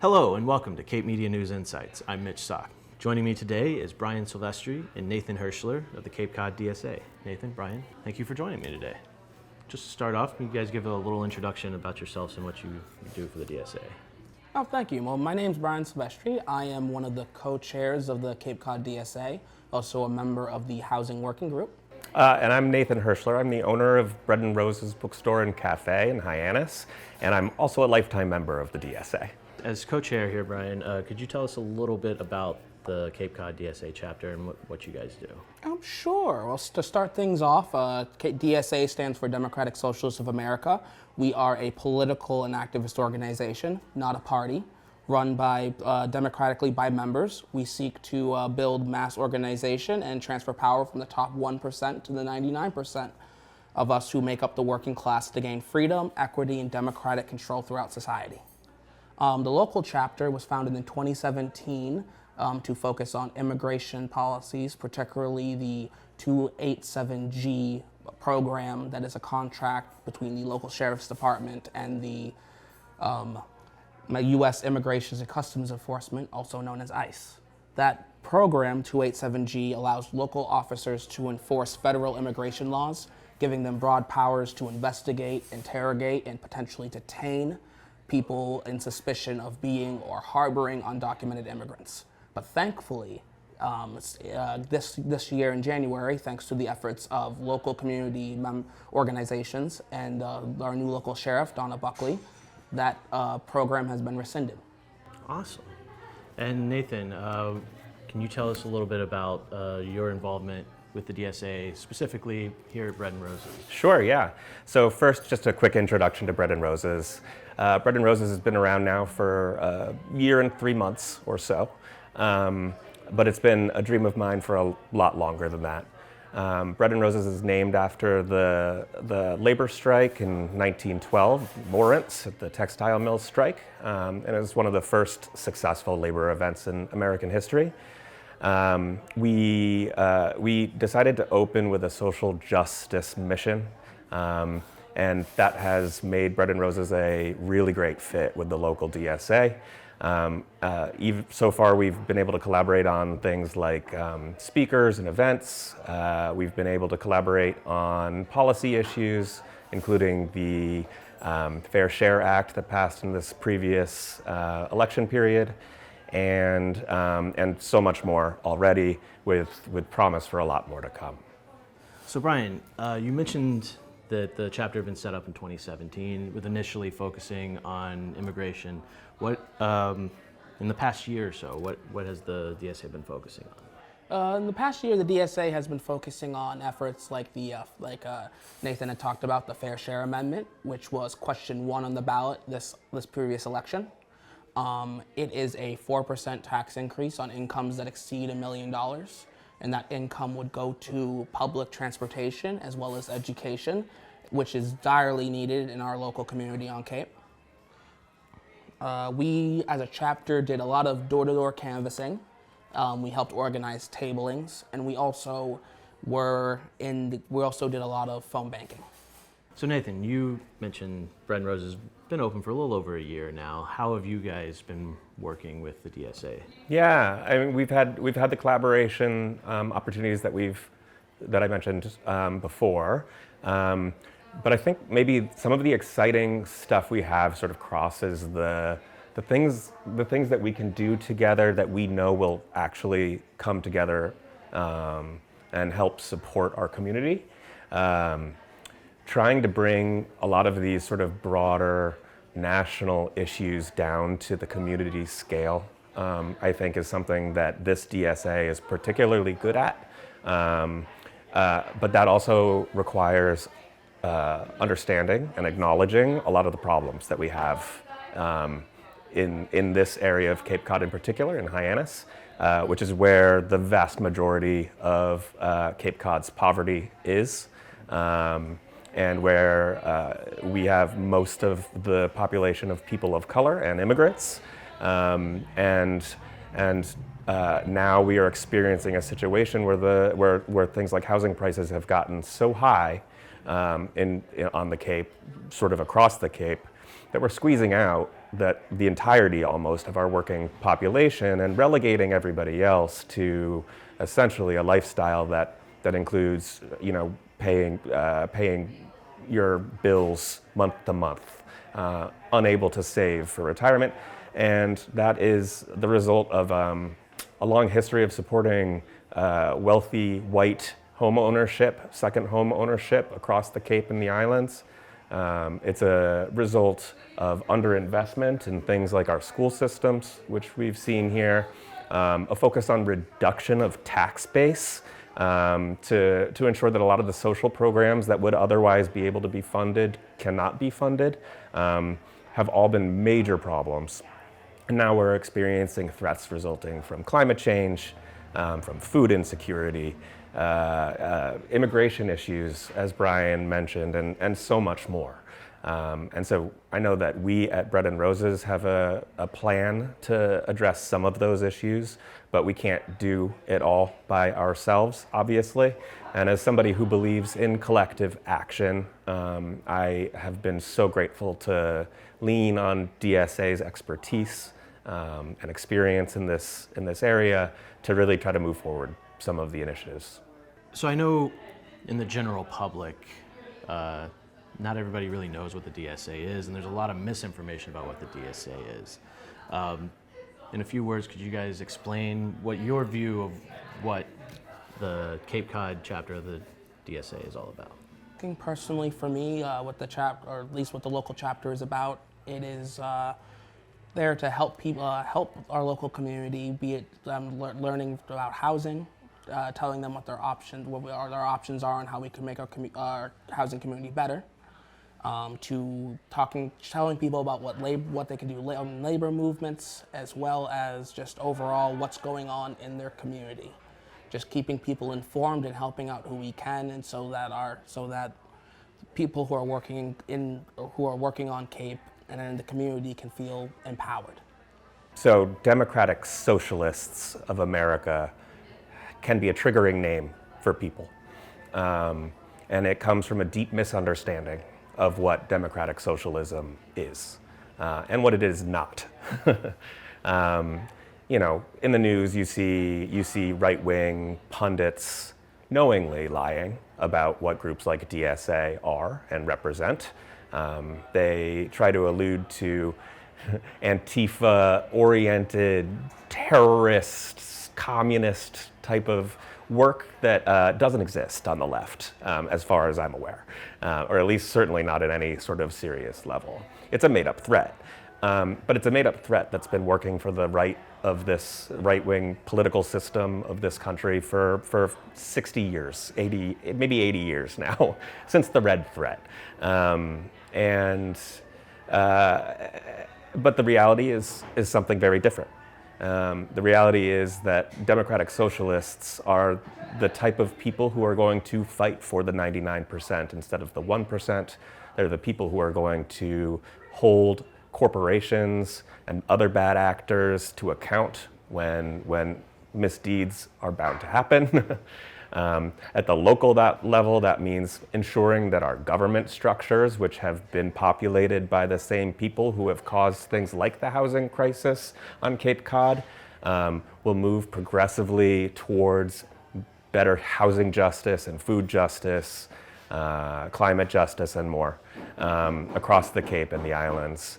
Hello and welcome to Cape Media News Insights. I'm Mitch Sok. Joining me today is Brian Silvestri and Nathan Hirschler of the Cape Cod DSA. Nathan, Brian, thank you for joining me today. Just to start off, can you guys give a little introduction about yourselves and what you do for the DSA? Oh, thank you. Well, my name's Brian Silvestri. I am one of the co-chairs of the Cape Cod DSA, also a member of the Housing Working Group. And I'm Nathan Hirschler. I'm the owner of Bread and Roses Bookstore and Cafe in Hyannis, and I'm also a lifetime member of the DSA. As co-chair here, Brian, could you tell us a little bit about the Cape Cod DSA chapter and what you guys do? Sure. Well, to start things off, DSA stands for Democratic Socialists of America. We are a political and activist organization, not a party, run by democratically by members. We seek to build mass organization and transfer power from the top 1% to the 99% of us who make up the working class to gain freedom, equity, and democratic control throughout society. The local chapter was founded in 2017 to focus on immigration policies, particularly the 287G program that is a contract between the local sheriff's department and the U.S. Immigration and Customs Enforcement, also known as ICE. That program, 287G, allows local officers to enforce federal immigration laws, giving them broad powers to investigate, interrogate, and potentially detain people in suspicion of being or harboring undocumented immigrants. But thankfully, this year in January, thanks to the efforts of local community organizations and our new local sheriff, Donna Buckley, that program has been rescinded. Awesome. And Nathan, can you tell us a little bit about your involvement with the DSA, specifically here at Bread and Roses? Sure, yeah. So first, just a quick introduction to Bread and Roses. Bread and Roses has been around now for a year and 3 months or so, but it's been a dream of mine for a lot longer than that. Bread and Roses is named after the labor strike in 1912, Lawrence, at the textile mills strike, and it was one of the first successful labor events in American history. We decided to open with a social justice mission, and that has made Bread and Roses a really great fit with the local DSA. So far, we've been able to collaborate on things like speakers and events. We've been able to collaborate on policy issues, including the Fair Share Act that passed in this previous election period, and so much more already, with promise for a lot more to come. So Brian, you mentioned that the chapter had been set up in 2017 with initially focusing on immigration. What, in the past year or so, what has the DSA been focusing on? In the past year, the DSA has been focusing on efforts like Nathan had talked about, the Fair Share Amendment, which was question 1 on the ballot this previous election. It is a 4% tax increase on incomes that exceed $1 million, and that income would go to public transportation as well as education, which is direly needed in our local community on Cape. We, as a chapter, did a lot of door-to-door canvassing. We helped organize tablings, and we also did a lot of phone banking. So Nathan, you mentioned Bread and Roses has been open for a little over a year now. How have you guys been working with the DSA? Yeah, I mean, we've had the collaboration opportunities that I mentioned before, but I think maybe some of the exciting stuff we have sort of crosses the things that we can do together that we know will actually come together and help support our community. Trying to bring a lot of these sort of broader national issues down to the community scale, I think is something that this DSA is particularly good at. But that also requires understanding and acknowledging a lot of the problems that we have in this area of Cape Cod in particular, in Hyannis, which is where the vast majority of Cape Cod's poverty is. And where we have most of the population of people of color and immigrants, and now we are experiencing a situation where things like housing prices have gotten so high on the Cape, sort of across the Cape, that we're squeezing out the entirety almost of our working population and relegating everybody else to essentially a lifestyle that includes, paying your bills month to month, unable to save for retirement. And that is the result of a long history of supporting wealthy white home ownership, second home ownership across the Cape and the islands. It's a result of underinvestment in things like our school systems, which we've seen here, a focus on reduction of tax base to ensure that a lot of the social programs that would otherwise be able to be funded cannot be funded, have all been major problems. And now we're experiencing threats resulting from climate change, from food insecurity, immigration issues, as Brian mentioned, and so much more. And so I know that we at Bread and Roses have a plan to address some of those issues, but we can't do it all by ourselves, obviously. And as somebody who believes in collective action, I have been so grateful to lean on DSA's expertise and experience in this area to really try to move forward some of the initiatives. So I know in the general public, not everybody really knows what the DSA is, and there's a lot of misinformation about what the DSA is. In a few words, could you guys explain what your view of what the Cape Cod chapter of the DSA is all about? I think personally for me, what the chapter, or at least what the local chapter is about, it is there to help people, help our local community, be it learning about housing, telling them what their options are and how we can make our housing community better, to telling people about what they can do on labor movements, as well as just overall what's going on in their community. Just keeping people informed and helping out who we can, and so that people who are working on Cape and in the community can feel empowered. So Democratic Socialists of America can be a triggering name for people. And it comes from a deep misunderstanding of what democratic socialism is and what it is not. In the news you see right-wing pundits knowingly lying about what groups like DSA are and represent. They try to allude to Antifa-oriented terrorist, communist type of work that doesn't exist on the left, as far as I'm aware, or at least certainly not at any sort of serious level. It's a made-up threat, but it's a made-up threat that's been working for the right of this right-wing political system of this country for 60 years, 80, maybe 80 years now, since the Red Threat. But the reality is something very different. The reality is that democratic socialists are the type of people who are going to fight for the 99% instead of the 1%. They're the people who are going to hold corporations and other bad actors to account when misdeeds are bound to happen. At the local level, that means ensuring that our government structures, which have been populated by the same people who have caused things like the housing crisis on Cape Cod, will move progressively towards better housing justice and food justice, climate justice, and more across the Cape and the islands.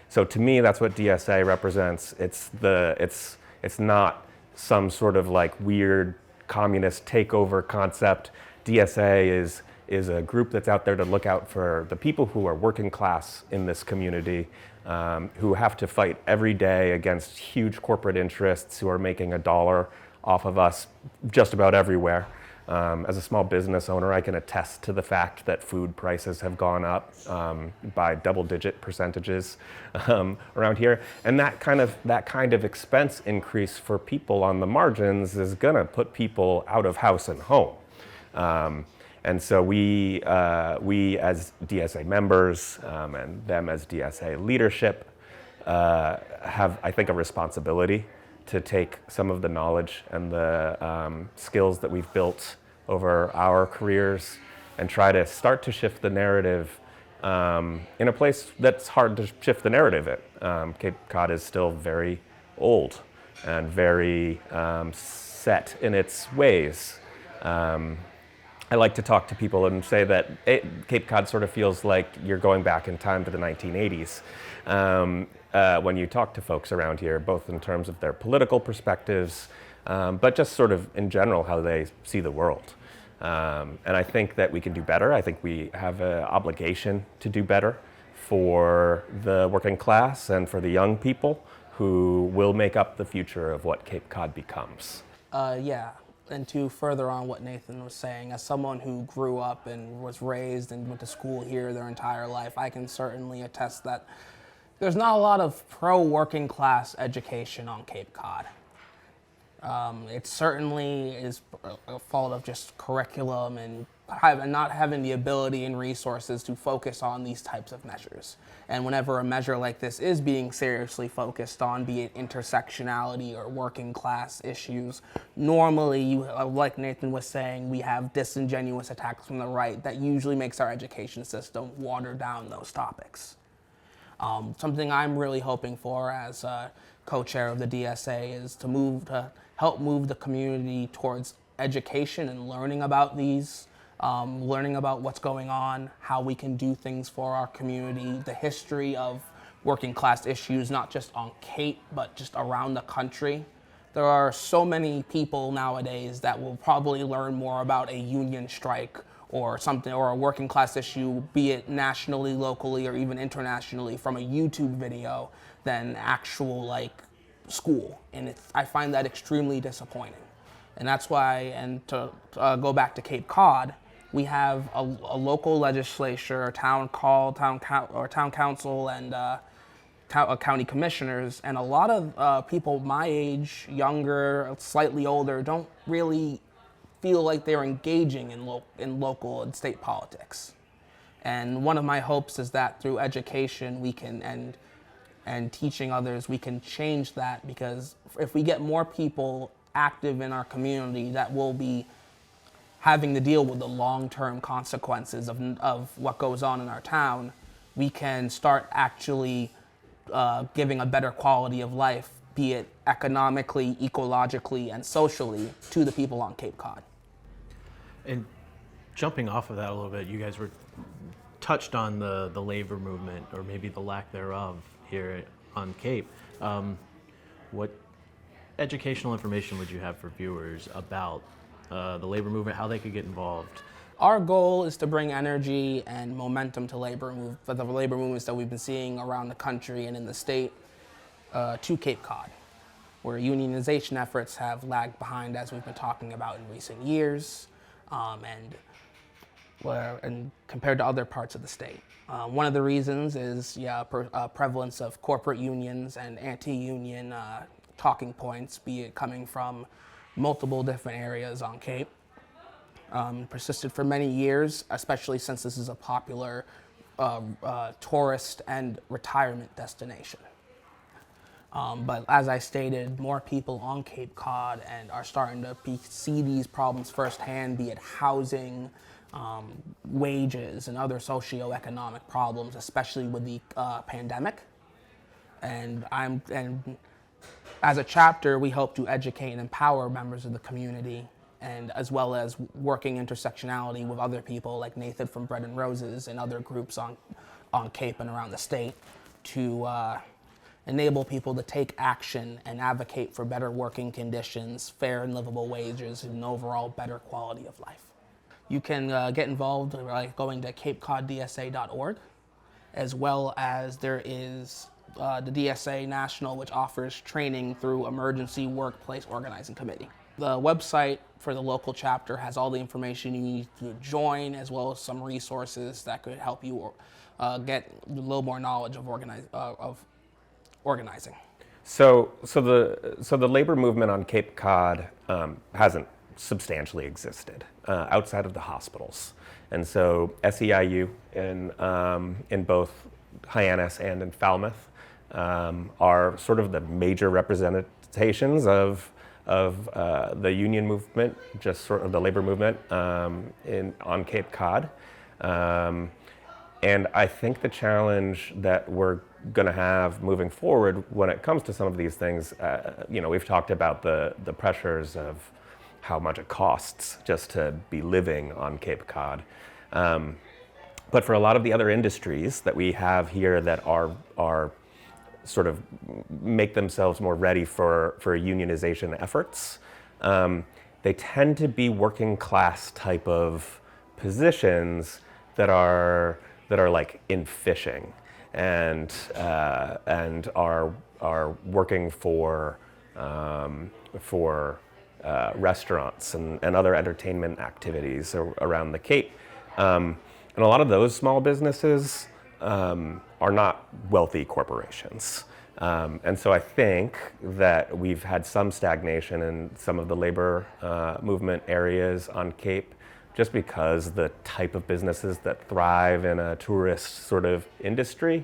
So to me, that's what DSA represents. It's not some sort of like weird communist takeover concept. DSA is a group that's out there to look out for the people who are working class in this community, who have to fight every day against huge corporate interests who are making a dollar off of us just about everywhere. As a small business owner, I can attest to the fact that food prices have gone up by double-digit percentages around here, and that kind of expense increase for people on the margins is going to put people out of house and home. And so we as DSA members and them as DSA leadership have, I think, a responsibility to take some of the knowledge and the skills that we've built over our careers and try to start to shift the narrative in a place that's hard to shift the narrative in. Cape Cod is still very old and very set in its ways. I like to talk to people and say that Cape Cod sort of feels like you're going back in time to the 1980s when you talk to folks around here, both in terms of their political perspectives, but just sort of in general how they see the world. And I think that we can do better. I think we have an obligation to do better for the working class and for the young people who will make up the future of what Cape Cod becomes. Yeah, and to further on what Nathan was saying, as someone who grew up and was raised and went to school here their entire life, I can certainly attest that there's not a lot of pro-working class education on Cape Cod. It certainly is a fault of just curriculum and not having the ability and resources to focus on these types of measures. And whenever a measure like this is being seriously focused on, be it intersectionality or working class issues, normally, like Nathan was saying, we have disingenuous attacks from the right that usually makes our education system water down those topics. Something I'm really hoping for as co-chair of the DSA is to help move the community towards education and learning about these, learning about what's going on, how we can do things for our community, the history of working class issues, not just on Cape, but just around the country. There are so many people nowadays that will probably learn more about a union strike or something, or a working class issue, be it nationally, locally, or even internationally, from a YouTube video than actual school. And I find that extremely disappointing. And that's why, and to go back to Cape Cod, we have a local legislature, town council, and county commissioners, and a lot of people my age, younger, slightly older, don't really feel like they're engaging in local and state politics. And one of my hopes is that through education we can, and teaching others, we can change that, because if we get more people active in our community that will be having to deal with the long-term consequences of what goes on in our town, we can start actually giving a better quality of life, be it economically, ecologically, and socially, to the people on Cape Cod. And jumping off of that a little bit, you guys were touched on the labor movement, or maybe the lack thereof, here on Cape. What educational information would you have for viewers about the labor movement, how they could get involved? Our goal is to bring energy and momentum to the labor movements that we've been seeing around the country and in the state to Cape Cod, where unionization efforts have lagged behind, as we've been talking about in recent years, and compared to other parts of the state. One of the reasons is prevalence of corporate unions and anti-union talking points, be it coming from multiple different areas on Cape. Persisted for many years, especially since this is a popular tourist and retirement destination. But as I stated, more people on Cape Cod and are starting to see these problems firsthand, be it housing, wages, and other socioeconomic problems, especially with the pandemic. And as a chapter, we hope to educate and empower members of the community, and as well as working intersectionality with other people like Nathan from Bread and Roses and other groups on Cape and around the state to enable people to take action and advocate for better working conditions, fair and livable wages, and overall better quality of life. You can get involved by going to capecoddsa.org, as well as there is the DSA National, which offers training through Emergency Workplace Organizing Committee. The website for the local chapter has all the information you need to join, as well as some resources that could help you get a little more knowledge of organizing. So the labor movement on Cape Cod hasn't substantially existed outside of the hospitals, and so SEIU in both Hyannis and in Falmouth are sort of the major representations of the union movement, just sort of the labor movement on Cape Cod. And I think the challenge that we're going to have moving forward when it comes to some of these things, we've talked about the pressures of how much it costs just to be living on Cape Cod. But for a lot of the other industries that we have here that are sort of make themselves more ready for unionization efforts, they tend to be working class type of positions that are like in fishing and are working for restaurants and other entertainment activities around the Cape. And a lot of those small businesses are not wealthy corporations. And so I think that we've had some stagnation in some of the labor movement areas on Cape, just because the type of businesses that thrive in a tourist sort of industry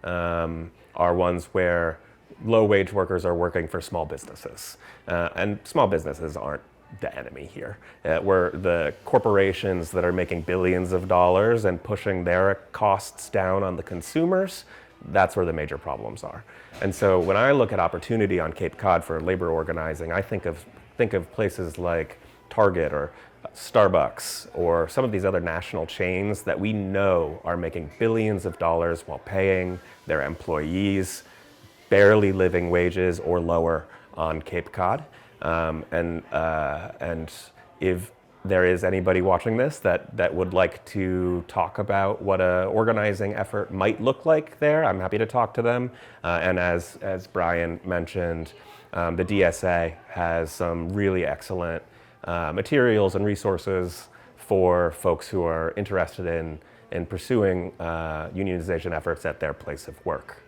are ones where low-wage workers are working for small businesses. And small businesses aren't the enemy here. Where the corporations that are making billions of dollars and pushing their costs down on the consumers, that's where the major problems are. And so when I look at opportunity on Cape Cod for labor organizing, I think of places like Target or Starbucks or some of these other national chains that we know are making billions of dollars while paying their employees barely living wages or lower on Cape Cod. And if there is anybody watching this that would like to talk about what an organizing effort might look like there, I'm happy to talk to them. And as Brian mentioned, the DSA has some really excellent materials and resources for folks who are interested in pursuing unionization efforts at their place of work.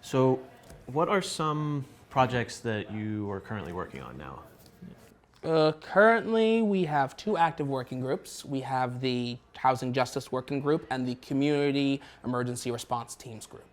So what are some projects that you are currently working on now? Currently, we have two active working groups. We have the Housing Justice Working Group and the Community Emergency Response Teams Group.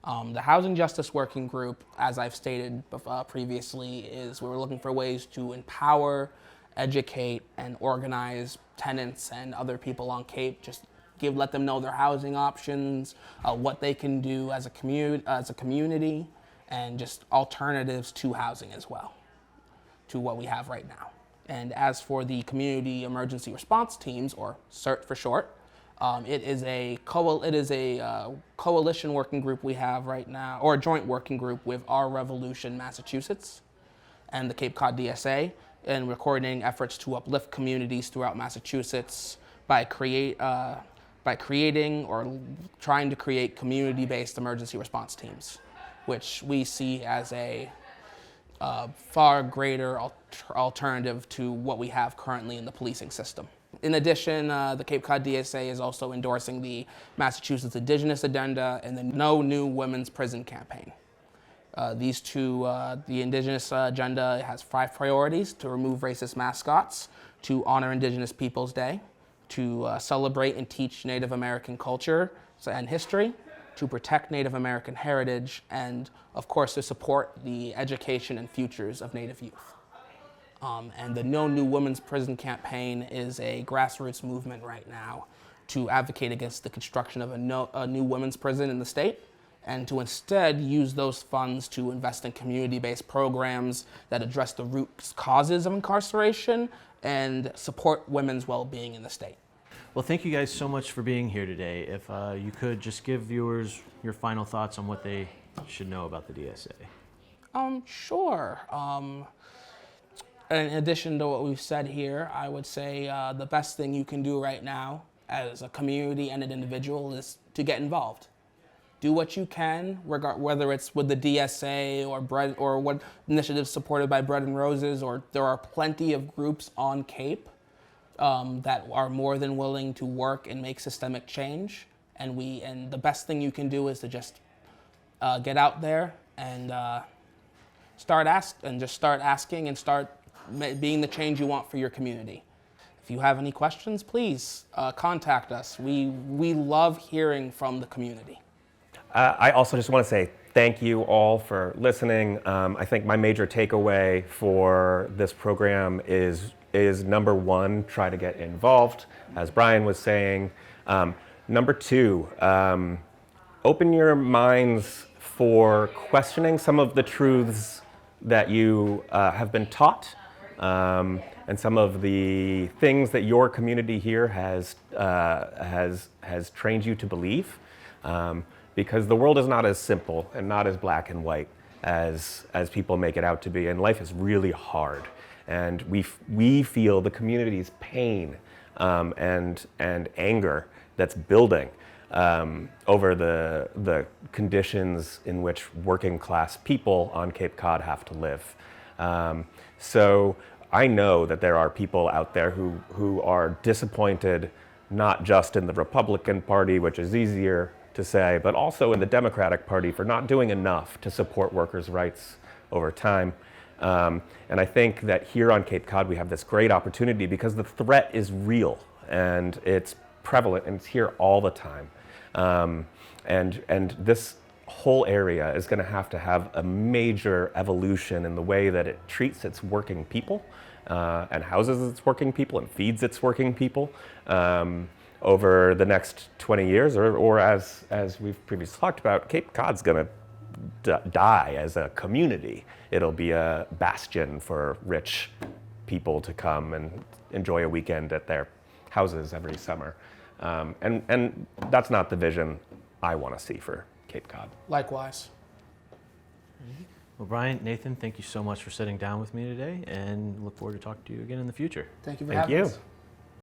The Housing Justice Working Group, as I've stated previously, is we're looking for ways to empower, educate, and organize tenants and other people on Cape. Just let them know their housing options, what they can do as a community, and just alternatives to housing as well, to what we have right now. And as for the Community Emergency Response Teams, or CERT for short, it is a coalition working group we have right now, or a joint working group with Our Revolution, Massachusetts, and the Cape Cod DSA, and we're coordinating efforts to uplift communities throughout Massachusetts by creating or trying to create community-based emergency response teams, which we see as a far greater alternative to what we have currently in the policing system. In addition, the Cape Cod DSA is also endorsing the Massachusetts Indigenous Agenda and the No New Women's Prison campaign. These two, the Indigenous Agenda has 5 priorities: to remove racist mascots, to honor Indigenous Peoples Day, to celebrate and teach Native American culture and history, to protect Native American heritage, and of course to support the education and futures of Native youth. And the No New Women's Prison campaign is a grassroots movement right now to advocate against the construction of a new women's prison in the state, and to instead use those funds to invest in community-based programs that address the root causes of incarceration and support women's well-being in the state. Well, thank you guys so much for being here today. If you could just give viewers your final thoughts on what they should know about the DSA. Sure. In addition to what we've said here, I would say the best thing you can do right now as a community and an individual is to get involved. Do what you can, whether it's with the DSA or what initiatives supported by Bread and Roses, or there are plenty of groups on Cape that are more than willing to work and make systemic change. And the best thing you can do is to just get out there and start asking and start being the change you want for your community. If you have any questions, please contact us. We love hearing from the community. I also just want to say thank you all for listening. I think my major takeaway for this program is number one, try to get involved. As Brian was saying, Number two, open your minds for questioning some of the truths that you have been taught, and some of the things that your community here has trained you to believe, because the world is not as simple and not as black and white as people make it out to be, and life is really hard, and we feel the community's pain and anger that's building over the conditions in which working class people on Cape Cod have to live. So I know that there are people out there who are disappointed, not just in the Republican Party, which is easier to say, but also in the Democratic Party for not doing enough to support workers' rights over time. And I think that here on Cape Cod we have this great opportunity because the threat is real and it's prevalent and it's here all the time. And this whole area is going to have a major evolution in the way that it treats its working people and houses its working people and feeds its working people over the next 20 years, or as we've previously talked about, Cape Cod's going to die as a community. It'll be a bastion for rich people to come and enjoy a weekend at their houses every summer. And that's not the vision I want to see for Cape Cod. Likewise. Well, Brian, Nathan, thank you so much for sitting down with me today, and look forward to talking to you again in the future. Thank you for Thank having you. us.